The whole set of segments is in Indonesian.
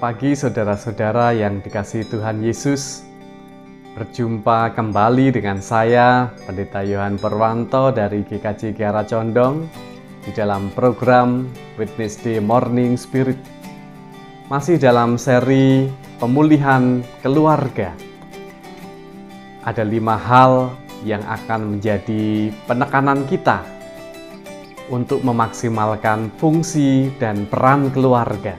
pagi saudara-saudara yang dikasihi Tuhan Yesus. Berjumpa kembali dengan saya, Pendeta Yohan Purwanto dari GKJ Kiara Condong di dalam program Witness Day Morning Spirit. Masih dalam seri pemulihan keluarga. Ada 5 hal yang akan menjadi penekanan kita untuk memaksimalkan fungsi dan peran keluarga.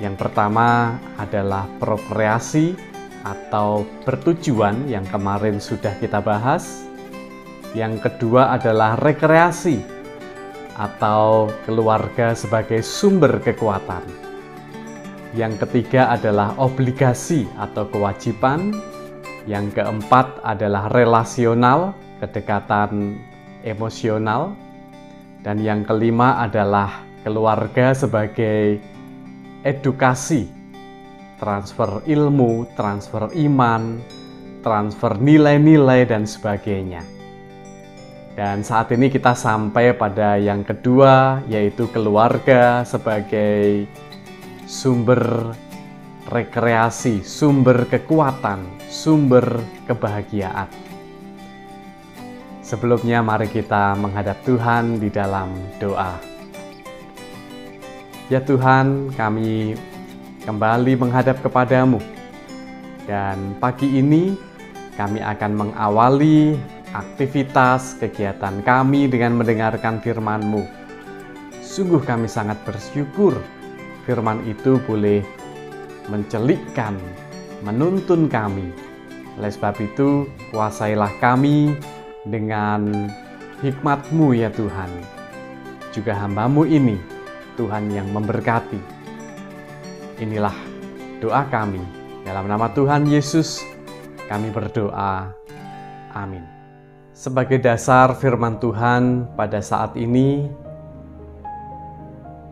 Yang pertama adalah prokreasi atau bertujuan yang kemarin sudah kita bahas. Yang kedua adalah rekreasi atau keluarga sebagai sumber kekuatan. Yang ketiga adalah obligasi atau kewajiban. Yang keempat adalah relasional, kedekatan emosional. Dan yang kelima adalah keluarga sebagai edukasi, transfer ilmu, transfer iman, transfer nilai-nilai, dan sebagainya. Dan saat ini kita sampai pada yang kedua, yaitu keluarga sebagai sumber rekreasi, sumber kekuatan, sumber kebahagiaan. Sebelumnya mari kita menghadap Tuhan di dalam doa. Ya Tuhan, kami kembali menghadap kepadamu. Dan pagi ini kami akan mengawali aktivitas kegiatan kami dengan mendengarkan firman-Mu. Sungguh kami sangat bersyukur firman itu boleh mencelikkan, menuntun kami. Oleh sebab itu, kuasailah kami dengan hikmat-Mu ya Tuhan. Juga hamba-Mu ini, Tuhan yang memberkati. Inilah doa kami. Dalam nama Tuhan Yesus, kami berdoa. Amin. Sebagai dasar firman Tuhan pada saat ini,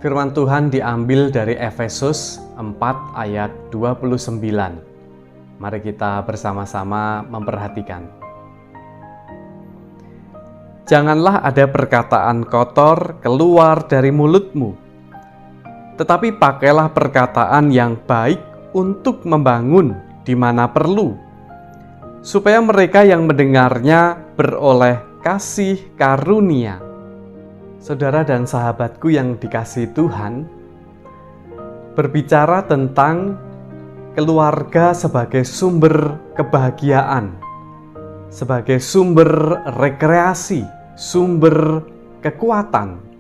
firman Tuhan diambil dari Efesus 4 ayat 29. Mari kita bersama-sama memperhatikan. Janganlah ada perkataan kotor keluar dari mulutmu, tetapi pakailah perkataan yang baik untuk membangun di mana perlu, supaya mereka yang mendengarnya beroleh kasih karunia. Saudara dan sahabatku yang dikasihi Tuhan, berbicara tentang keluarga sebagai sumber kebahagiaan, sebagai sumber rekreasi, sumber kekuatan.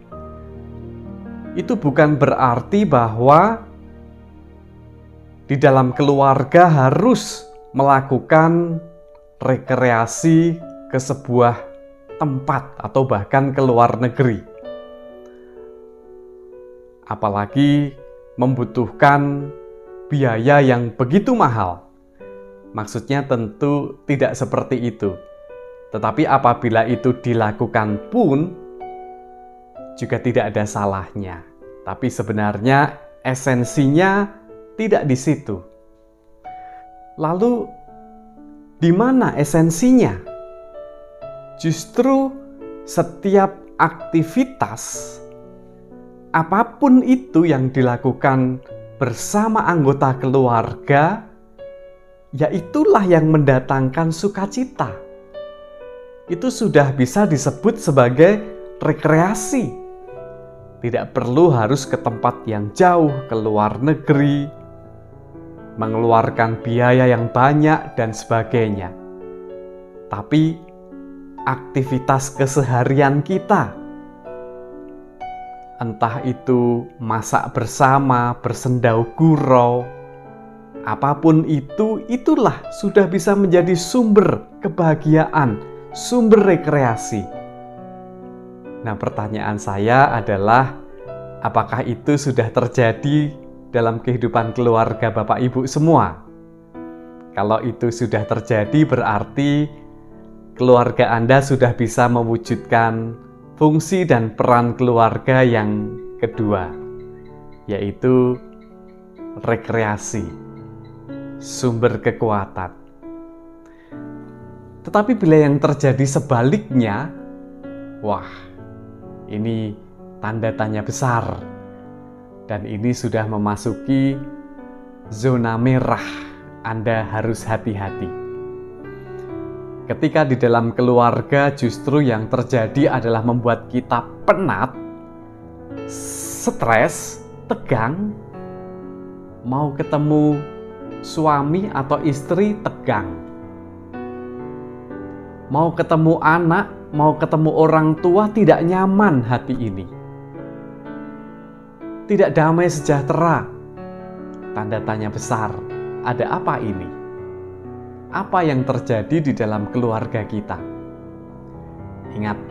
Itu bukan berarti bahwa di dalam keluarga harus melakukan rekreasi ke sebuah tempat atau bahkan ke luar negeri. Apalagi membutuhkan biaya yang begitu mahal. Maksudnya tentu tidak seperti itu. Tetapi apabila itu dilakukan pun juga tidak ada salahnya. Tapi sebenarnya esensinya tidak di situ. Lalu di mana esensinya? Justru setiap aktivitas apapun itu yang dilakukan bersama anggota keluarga, yaitulah yang mendatangkan sukacita. Itu sudah bisa disebut sebagai rekreasi. Tidak perlu harus ke tempat yang jauh, ke luar negeri, mengeluarkan biaya yang banyak dan sebagainya. Tapi aktivitas keseharian kita, entah itu masak bersama, bersendau gurau, apapun itu, itulah sudah bisa menjadi sumber kebahagiaan, sumber rekreasi. Nah, pertanyaan saya adalah, apakah itu sudah terjadi dalam kehidupan keluarga Bapak Ibu semua? Kalau itu sudah terjadi, berarti keluarga Anda sudah bisa mewujudkan fungsi dan peran keluarga yang kedua, yaitu rekreasi, sumber kekuatan. Tetapi bila yang terjadi sebaliknya, wah, ini tanda tanya besar. Dan ini sudah memasuki zona merah. Anda harus hati-hati. Ketika di dalam keluarga justru yang terjadi adalah membuat kita penat, stres, tegang, mau ketemu suami atau istri tegang, mau ketemu anak, mau ketemu orang tua tidak nyaman hati ini, tidak damai sejahtera. Tanda tanya besar, ada apa ini? Apa yang terjadi di dalam keluarga kita? Ingat,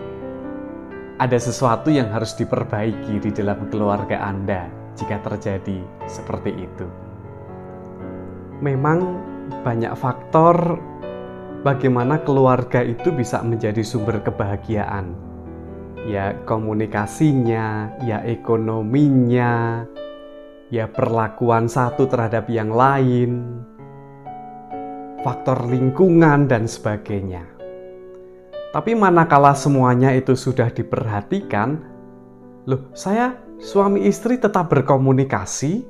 ada sesuatu yang harus diperbaiki di dalam keluarga Anda jika terjadi seperti itu. Memang banyak faktor bagaimana keluarga itu bisa menjadi sumber kebahagiaan. Ya komunikasinya, ya ekonominya, ya perlakuan satu terhadap yang lain, faktor lingkungan dan sebagainya. Tapi manakala semuanya itu sudah diperhatikan, saya suami istri tetap berkomunikasi,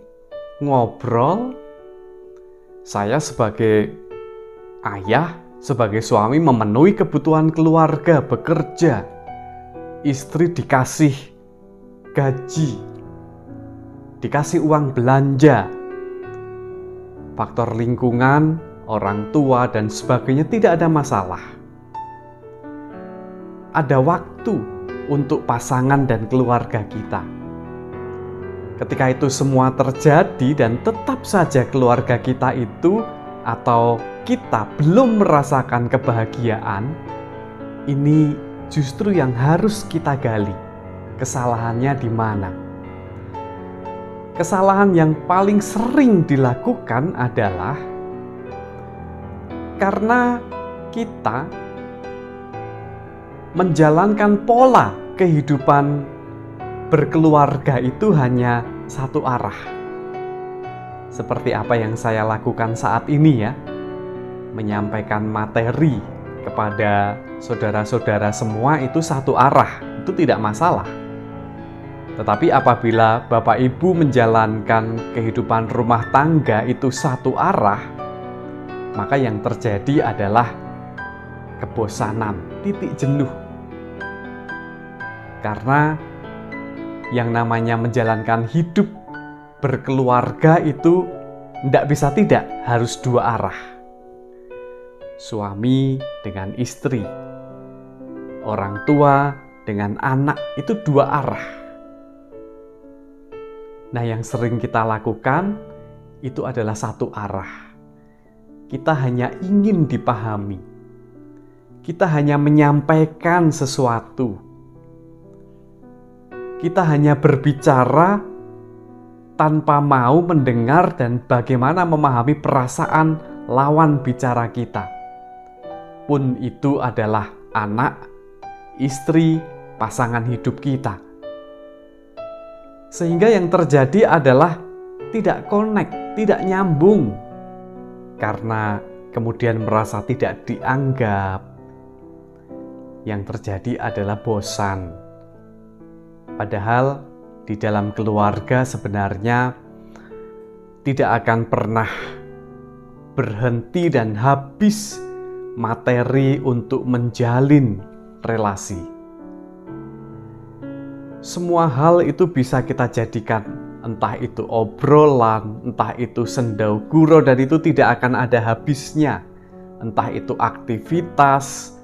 ngobrol. Saya sebagai ayah, sebagai suami memenuhi kebutuhan keluarga, bekerja. Istri dikasih gaji, dikasih uang belanja. Faktor lingkungan, orang tua, dan sebagainya tidak ada masalah. Ada waktu untuk pasangan dan keluarga kita. Ketika itu semua terjadi dan tetap saja keluarga kita itu atau kita belum merasakan kebahagiaan, ini justru yang harus kita gali. Kesalahannya di mana? Kesalahan yang paling sering dilakukan adalah karena kita menjalankan pola kehidupan berkeluarga itu hanya satu arah. Seperti apa yang saya lakukan saat ini ya, menyampaikan materi kepada saudara-saudara semua itu satu arah, itu tidak masalah. Tetapi apabila Bapak Ibu menjalankan kehidupan rumah tangga itu satu arah, maka yang terjadi adalah kebosanan, titik jenuh. Karena yang namanya menjalankan hidup berkeluarga itu tidak bisa tidak, harus dua arah. Suami dengan istri, orang tua dengan anak, itu dua arah. Nah, yang sering kita lakukan itu adalah satu arah. Kita hanya ingin dipahami. Kita hanya menyampaikan sesuatu. Kita hanya berbicara tanpa mau mendengar dan bagaimana memahami perasaan lawan bicara kita. Pun itu adalah anak, istri, pasangan hidup kita. Sehingga yang terjadi adalah tidak connect, tidak nyambung. Karena kemudian merasa tidak dianggap. Yang terjadi adalah bosan. Padahal di dalam keluarga sebenarnya tidak akan pernah berhenti dan habis materi untuk menjalin relasi. Semua hal itu bisa kita jadikan, entah itu obrolan, entah itu sendau gurau, dan itu tidak akan ada habisnya. Entah itu aktivitas,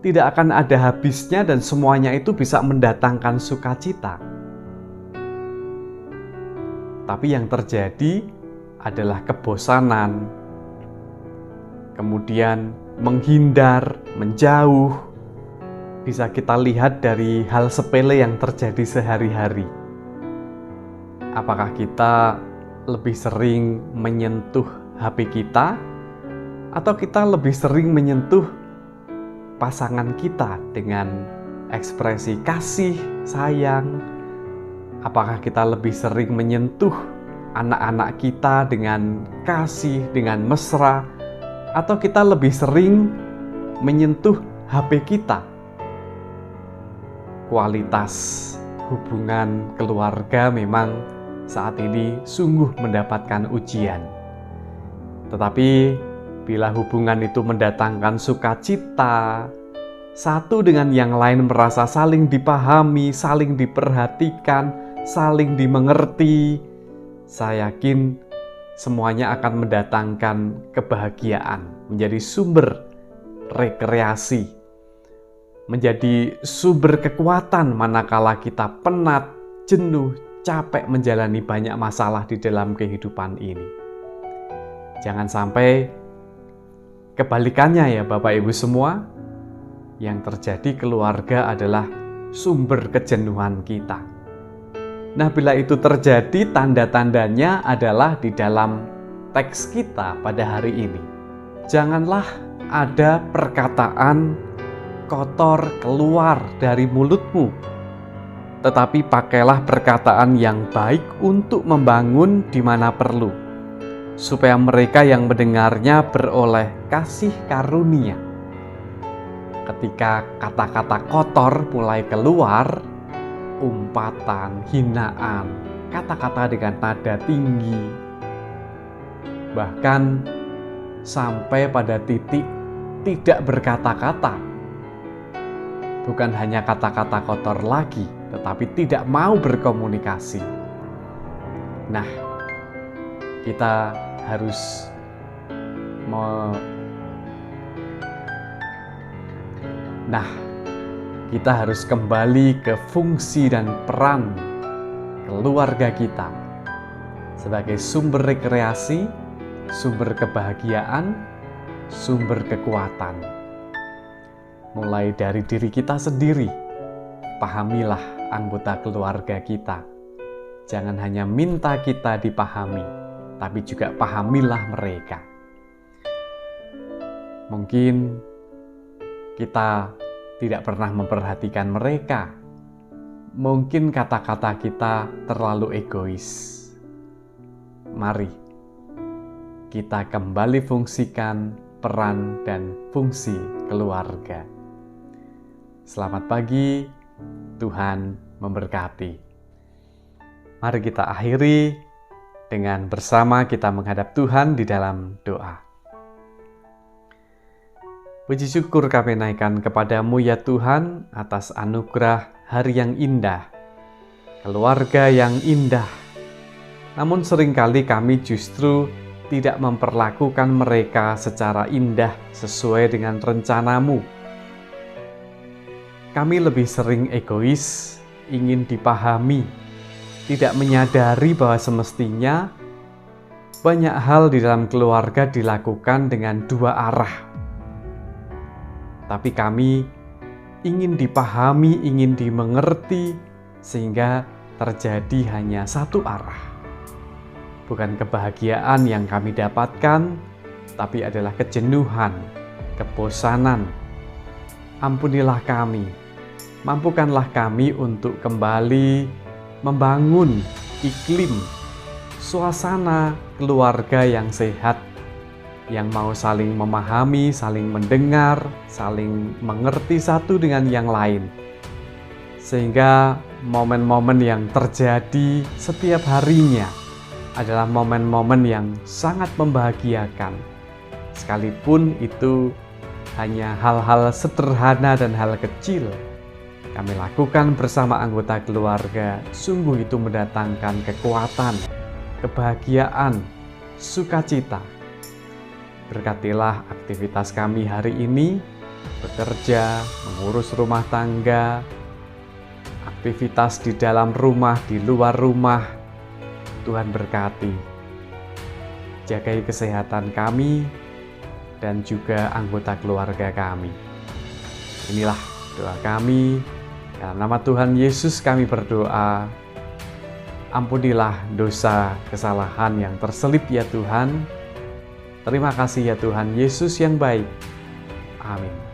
tidak akan ada habisnya, dan semuanya itu bisa mendatangkan sukacita. Tapi yang terjadi adalah kebosanan, kemudian menghindar, menjauh. Bisa kita lihat dari hal sepele yang terjadi sehari-hari. Apakah kita lebih sering menyentuh HP kita, atau kita lebih sering menyentuh pasangan kita dengan ekspresi kasih, sayang? Apakah kita lebih sering menyentuh anak-anak kita dengan kasih, dengan mesra, atau kita lebih sering menyentuh HP kita? Kualitas hubungan keluarga memang saat ini sungguh mendapatkan ujian. Tetapi bila hubungan itu mendatangkan sukacita, satu dengan yang lain merasa saling dipahami, saling diperhatikan, saling dimengerti, saya yakin semuanya akan mendatangkan kebahagiaan, menjadi sumber rekreasi, menjadi sumber kekuatan manakala kita penat, jenuh, capek menjalani banyak masalah di dalam kehidupan ini. Jangan sampai kebalikannya ya Bapak Ibu semua, yang terjadi keluarga adalah sumber kejenuhan kita. Nah, bila itu terjadi, tanda-tandanya adalah di dalam teks kita pada hari ini. Janganlah ada perkataan kotor keluar dari mulutmu, tetapi pakailah perkataan yang baik untuk membangun di mana perlu, supaya mereka yang mendengarnya beroleh kasih karunia. Ketika kata-kata kotor mulai keluar, umpatan, hinaan, kata-kata dengan nada tinggi, bahkan sampai pada titik tidak berkata-kata. Bukan hanya kata-kata kotor lagi, tetapi tidak mau berkomunikasi. Nah, kita harus kita harus kembali ke fungsi dan peran keluarga kita sebagai sumber rekreasi, sumber kebahagiaan, sumber kekuatan. Mulai dari diri kita sendiri, pahamilah anggota keluarga kita. Jangan hanya minta kita dipahami, tapi juga pahamilah mereka. Mungkin kita tidak pernah memperhatikan mereka. Mungkin kata-kata kita terlalu egois. Mari kita kembali fungsikan peran dan fungsi keluarga. Selamat pagi, Tuhan memberkati. Mari kita akhiri dengan bersama kita menghadap Tuhan di dalam doa. Puji syukur kami naikkan kepadamu ya Tuhan atas anugerah hari yang indah, keluarga yang indah. Namun seringkali kami justru tidak memperlakukan mereka secara indah sesuai dengan rencanamu. Kami lebih sering egois, ingin dipahami, tidak menyadari bahwa semestinya banyak hal di dalam keluarga dilakukan dengan dua arah. Tapi kami ingin dipahami, ingin dimengerti, sehingga terjadi hanya satu arah. Bukan kebahagiaan yang kami dapatkan, tapi adalah kejenuhan, kebosanan. Ampunilah kami, mampukanlah kami untuk kembali membangun iklim, suasana keluarga yang sehat, yang mau saling memahami, saling mendengar, saling mengerti satu dengan yang lain. Sehingga momen-momen yang terjadi setiap harinya adalah momen-momen yang sangat membahagiakan. Sekalipun itu hanya hal-hal sederhana dan hal kecil kami lakukan bersama anggota keluarga, sungguh itu mendatangkan kekuatan, kebahagiaan, sukacita. Berkatilah aktivitas kami hari ini, bekerja, mengurus rumah tangga, aktivitas di dalam rumah, di luar rumah. Tuhan berkati. Jagai kesehatan kami dan juga anggota keluarga kami. Inilah doa kami. Dalam nama Tuhan Yesus kami berdoa. Ampunilah dosa kesalahan yang terselip ya Tuhan. Terima kasih ya Tuhan Yesus yang baik. Amin.